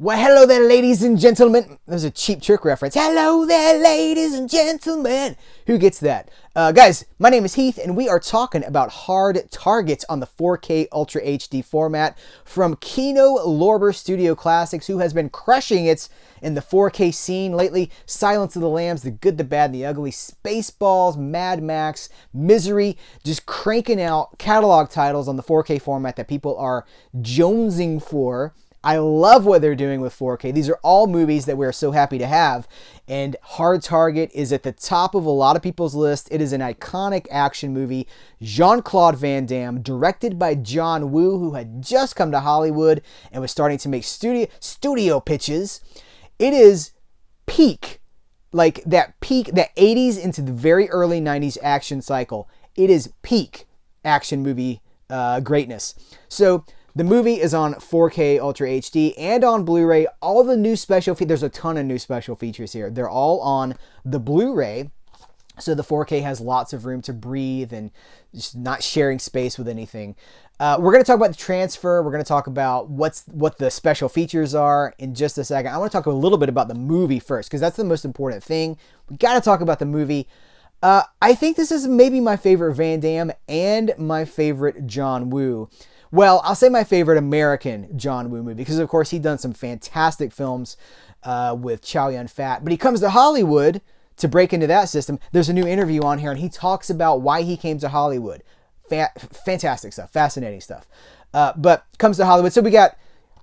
Well, hello there, ladies and gentlemen. There's a Cheap Trick reference. Hello there, ladies and gentlemen. Who gets that? Guys, my name is Heath, and we are talking about Hard Targets on the 4K Ultra HD format from Kino Lorber Studio Classics, who has been crushing it in the 4K scene lately. Silence of the Lambs, The Good, the Bad, and the Ugly, Spaceballs, Mad Max, Misery, just cranking out catalog titles on the 4K format that people are jonesing for. I love what they're doing with 4K. These are all movies that we're so happy to have. And Hard Target is at the top of a lot of people's list. It is an iconic action movie. Jean-Claude Van Damme, directed by John Woo, who had just come to Hollywood and was starting to make studio pitches. It is peak, like that 80s into the very early 90s action cycle. It is peak action movie greatness. So the movie is on 4K Ultra HD and on Blu-ray. All the new special features, there's a ton of new special features here. They're all on the Blu-ray. So the 4K has lots of room to breathe and just not sharing space with anything. We're going to talk about the transfer. We're going to talk about what the special features are in just a second. I want to talk a little bit about the movie first, because that's the most important thing. We got to talk about the movie. I think this is maybe my favorite Van Damme and my favorite John Woo. Well, I'll say my favorite American John Woo movie, because of course he's done some fantastic films with Chow Yun-fat, but he comes to Hollywood to break into that system. There's a new interview on here and he talks about why he came to Hollywood. Fantastic stuff, fascinating stuff. But comes to Hollywood. So we got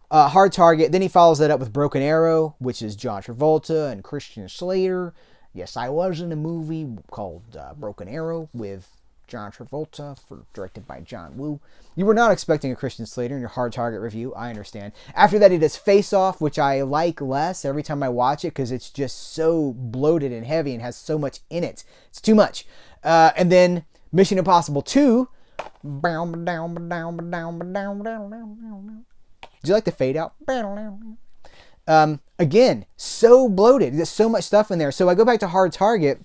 Hard Target, then he follows that up with Broken Arrow, which is John Travolta and Christian Slater. Yes, I was in a movie called Broken Arrow with John Travolta, directed by John Woo. You were not expecting a Christian Slater in your Hard Target review, I understand. After that, he does Face Off, which I like less every time I watch it because it's just so bloated and heavy and has so much in it. It's too much. And then Mission Impossible 2. Do you like the fade out? Again, so bloated. There's so much stuff in there. So I go back to Hard Target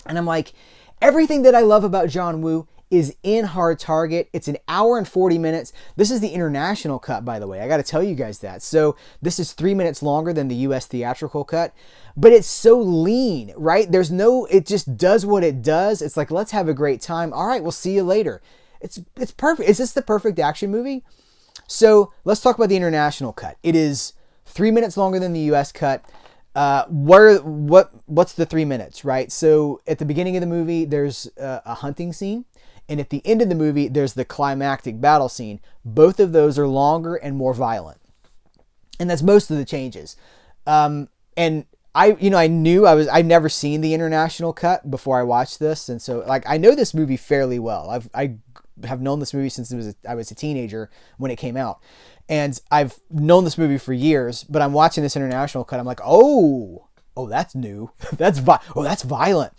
and I'm like, everything that I love about John Woo is in Hard Target. It's an hour and 40 minutes. This is the international cut, by the way. I got to tell you guys that. So this is 3 minutes longer than the US theatrical cut, but it's so lean, right? It just does what it does. It's like, let's have a great time. All right, we'll see you later. It's perfect. Is this the perfect action movie? So let's talk about the international cut. It is 3 minutes longer than the US cut. What's the 3 minutes, right? So at the beginning of the movie, there's a hunting scene. And at the end of the movie, there's the climactic battle scene. Both of those are longer and more violent. And that's most of the changes. And I'd never seen the international cut before I watched this. And so I know this movie fairly well. I have known this movie since I was a teenager when it came out. And I've known this movie for years, but I'm watching this international cut. I'm like, oh, that's new. that's violent.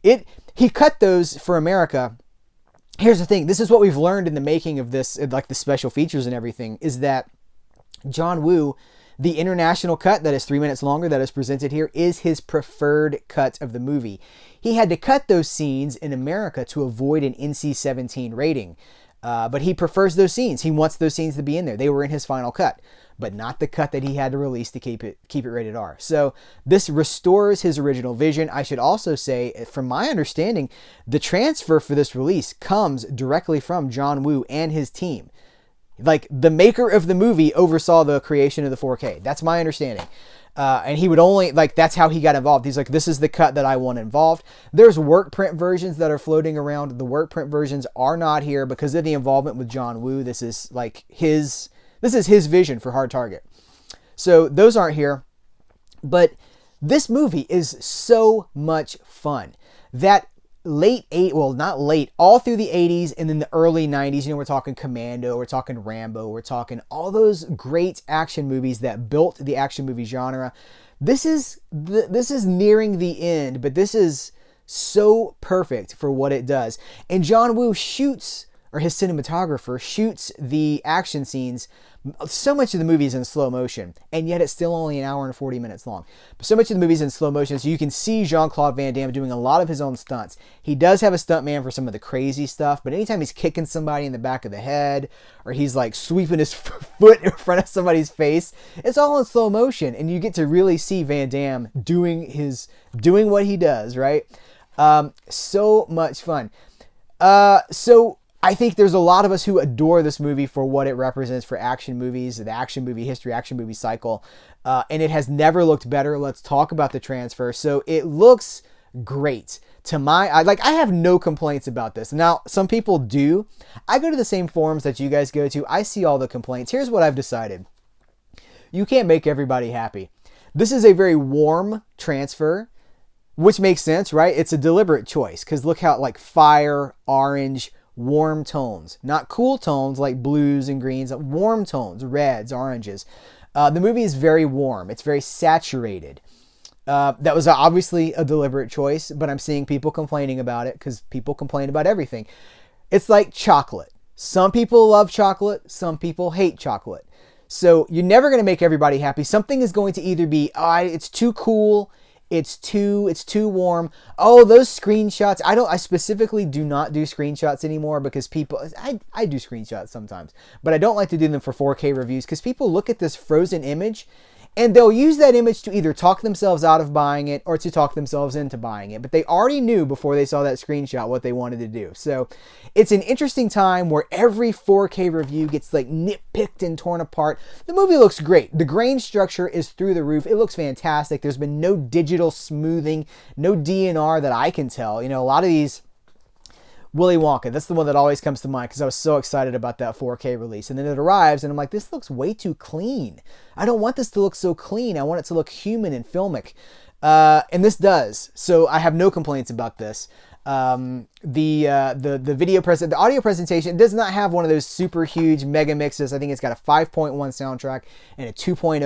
He cut those for America. Here's the thing. This is what we've learned in the making of this, like the special features and everything, is that John Woo, the international cut that is 3 minutes longer that is presented here, is his preferred cut of the movie. He had to cut those scenes in America to avoid an NC-17 rating. But he prefers those scenes. He wants those scenes to be in there. They were in his final cut, but not the cut that he had to release to keep it rated R. So this restores his original vision. I should also say, from my understanding, the transfer for this release comes directly from John Woo and his team. Like, the maker of the movie oversaw the creation of the 4K. That's my understanding. And he would only, that's how he got involved. He's like, this is the cut that I want involved. There's work print versions that are floating around. The work print versions are not here because of the involvement with John Woo. This is his vision for Hard Target. So those aren't here. But this movie is so much fun. That all through the 80s and then the early 90s, we're talking Commando, we're talking Rambo, we're talking all those great action movies that built the action movie genre. This is nearing the end, but this is so perfect for what it does. And John Woo shoots or his cinematographer, shoots the action scenes. So much of the movie is in slow motion, and yet it's still only an hour and 40 minutes long. But so much of the movie is in slow motion, so you can see Jean-Claude Van Damme doing a lot of his own stunts. He does have a stuntman for some of the crazy stuff, but anytime he's kicking somebody in the back of the head, or he's like sweeping his foot in front of somebody's face, it's all in slow motion, and you get to really see Van Damme doing what he does, right? So much fun. So I think there's a lot of us who adore this movie for what it represents for action movies, the action movie history, action movie cycle, and it has never looked better. Let's talk about the transfer. So it looks great. I have no complaints about this. Now, some people do. I go to the same forums that you guys go to. I see all the complaints. Here's what I've decided. You can't make everybody happy. This is a very warm transfer, which makes sense, right? It's a deliberate choice, because look how, like, fire, orange, warm tones, not cool tones like blues and greens, warm tones, reds, oranges. The movie is very warm. It's very saturated. That was obviously a deliberate choice, but I'm seeing people complaining about it because people complain about everything. It's like chocolate. Some people love chocolate. Some people hate chocolate. So you're never going to make everybody happy. Something is going to either be, it's too cool, it's too warm. Oh, those screenshots. I specifically do not do screenshots anymore because I do screenshots sometimes, but I don't like to do them for 4K reviews because people look at this frozen image and they'll use that image to either talk themselves out of buying it or to talk themselves into buying it. But they already knew before they saw that screenshot what they wanted to do. So it's an interesting time where every 4K review gets like nitpicked and torn apart. The movie looks great. The grain structure is through the roof. It looks fantastic. There's been no digital smoothing, no DNR that I can tell. You know, a lot of these... Willy Wonka, that's the one that always comes to mind because I was so excited about that 4K release. And then it arrives and I'm like, this looks way too clean. I don't want this to look so clean. I want it to look human and filmic. And this does. So I have no complaints about this. The audio presentation does not have one of those super huge mega mixes. I think it's got a 5.1 soundtrack and a 2.0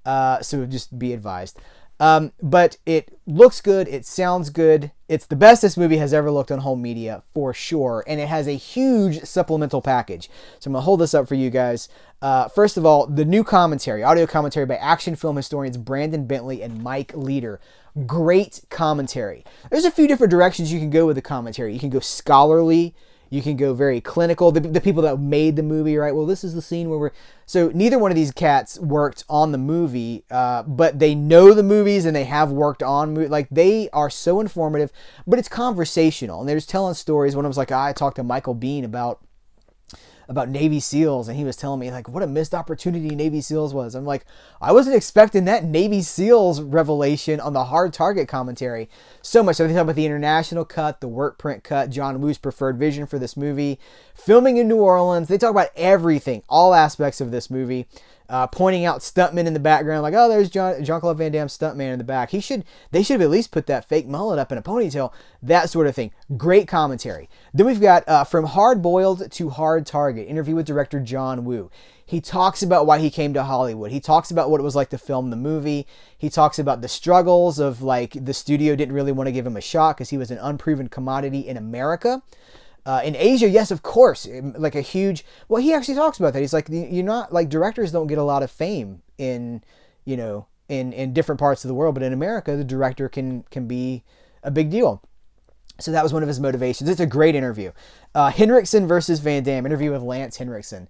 soundtrack. So just be advised. But it looks good. It sounds good. It's the best this movie has ever looked on home media for sure. And it has a huge supplemental package. So I'm going to hold this up for you guys. First of all, the new commentary, audio commentary by action film historians Brandon Bentley and Mike Leader. Great commentary. There's a few different directions you can go with the commentary. You can go scholarly. You can go very clinical. The people that made the movie, right? Well, this is the scene where we're... So neither one of these cats worked on the movie, but they know the movies and they have worked on... Like, they are so informative, but it's conversational. And they're just telling stories. One of them was like, I talked to Michael Bean about Navy SEALs, and he was telling me like what a missed opportunity Navy SEALs was. I'm like, I wasn't expecting that Navy SEALs revelation on the Hard Target commentary so much. So they talk about the international cut, the work print cut, John Woo's preferred vision for this movie, filming in New Orleans. They talk about everything, all aspects of this movie, pointing out stuntmen in the background, like, oh, there's Jean-Claude Van Damme stuntman in the back. They should have at least put that fake mullet up in a ponytail, that sort of thing. Great commentary. Then we've got From Hard Boiled to Hard Target, interview with director John Woo. He talks about why he came to Hollywood. He talks about what it was like to film the movie. He talks about the struggles of like the studio didn't really want to give him a shot because he was an unproven commodity in America. In Asia, yes, of course, like a huge... Well, he actually talks about that. He's like, you're not... Like, directors don't get a lot of fame in different parts of the world, but in America, the director can be a big deal. So that was one of his motivations. It's a great interview. Henriksen versus Van Damme, interview with Lance Henriksen.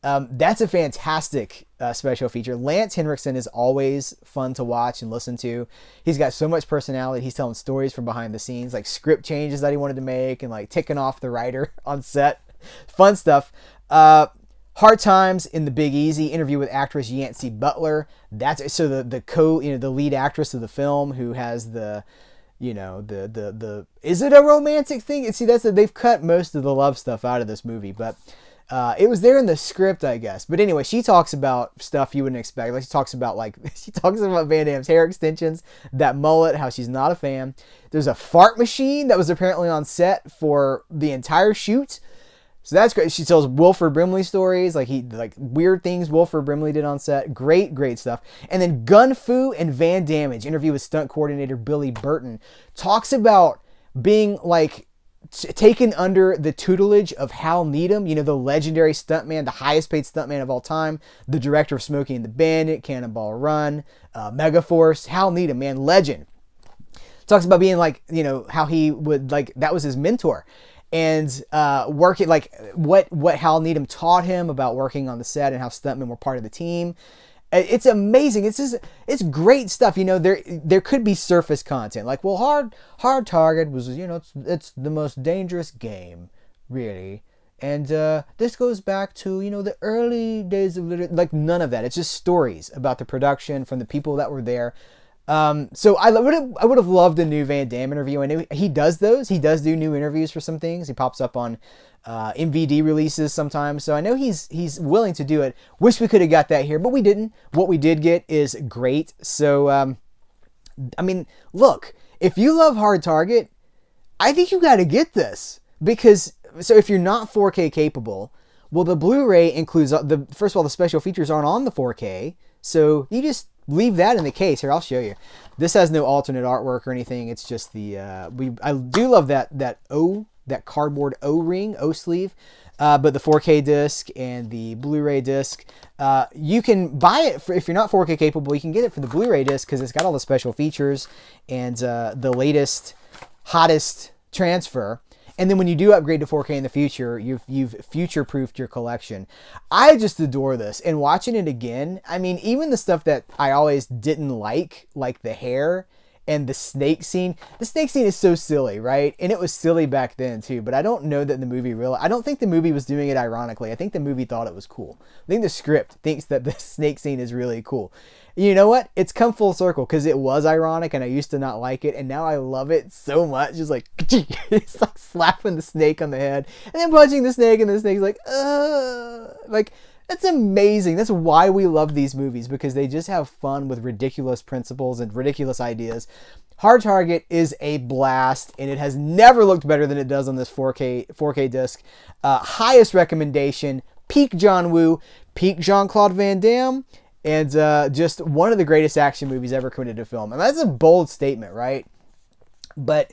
That's a fantastic special feature. Lance Henriksen is always fun to watch and listen to. He's got so much personality. He's telling stories from behind the scenes, like script changes that he wanted to make and like ticking off the writer on set. Fun stuff. Hard Times in the Big Easy, interview with actress Yancey Butler. That's so the lead actress of the film who has the is it a romantic thing? See, they've cut most of the love stuff out of this movie, but it was there in the script, I guess. But anyway, she talks about stuff you wouldn't expect. Like she talks about Van Damme's hair extensions, that mullet, how she's not a fan. There's a fart machine that was apparently on set for the entire shoot. So that's great. She tells Wilford Brimley stories, like weird things Wilford Brimley did on set. Great stuff. And then Gun Fu and Van Dammage, interview with stunt coordinator Billy Burton, talks about being like taken under the tutelage of Hal Needham, the legendary stuntman, the highest paid stuntman of all time, the director of Smokey and the Bandit, Cannonball Run, Megaforce. Hal Needham, man, legend. Talks about being like, how he would, like, that was his mentor. And working, like, what Hal Needham taught him about working on the set and how stuntmen were part of the team. It's amazing. It's great stuff. There could be surface content like, well, hard target was, it's the most dangerous game, really. And this goes back to, the early days of like, none of that. It's just stories about the production from the people that were there. So I would have loved a new Van Damme interview. I know he does those. He does do new interviews for some things. He pops up on MVD releases sometimes. So I know he's willing to do it. Wish we could have got that here, but we didn't. What we did get is great. So, look, if you love Hard Target, I think you got to get this, because, so if you're not 4K capable, well, the Blu-ray includes first of all, the special features aren't on the 4K. So you just leave that in the case. Here, I'll show you. This has no alternate artwork or anything. It's just the I do love that cardboard O-ring, O-sleeve, but the 4K disc and the Blu-ray disc, you can buy it if you're not 4K capable. You can get it for the Blu-ray disc because it's got all the special features and the latest, hottest transfer. And then when you do upgrade to 4K in the future, you've future-proofed your collection. I just adore this. And watching it again, even the stuff that I always didn't like the hair and the snake scene. The snake scene is so silly, right? And it was silly back then too, but I don't know that the movie I don't think the movie was doing it ironically. I think the movie thought it was cool. I think the script thinks that the snake scene is really cool. You know what? It's come full circle because it was ironic and I used to not like it, and now I love it so much. Just like, it's like slapping the snake on the head and then punching the snake, and the snake's like, like, that's amazing. That's why we love these movies, because they just have fun with ridiculous principles and ridiculous ideas. Hard Target is a blast, and it has never looked better than it does on this 4K disc. Highest recommendation, peak John Woo, peak Jean-Claude Van Damme, and just one of the greatest action movies ever committed to film. And that's a bold statement, right? But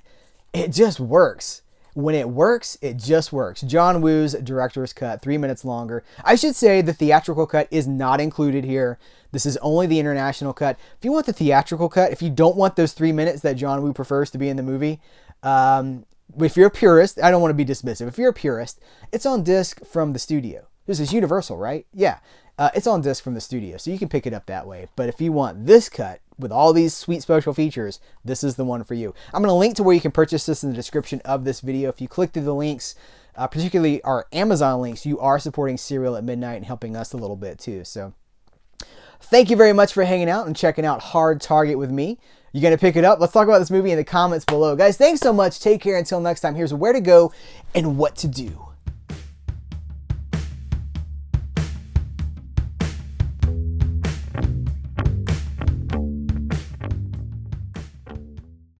it just works. When it works, it just works. John Woo's director's cut, 3 minutes longer. I should say the theatrical cut is not included here. This is only the international cut. If you want the theatrical cut, if you don't want those 3 minutes that John Woo prefers to be in the movie, if you're a purist, I don't want to be dismissive. If you're a purist, it's on disc from the studio. This is Universal, right? Yeah. It's on disc from the studio, so you can pick it up that way. But if you want this cut with all these sweet special features, this is the one for you. I'm going to link to where you can purchase this in the description of this video. If you click through the links, particularly our Amazon links, you are supporting Cereal at Midnight and helping us a little bit too. So thank you very much for hanging out and checking out Hard Target with me. You're going to pick it up? Let's talk about this movie in the comments below. Guys, thanks so much. Take care. Until next time, here's where to go and what to do.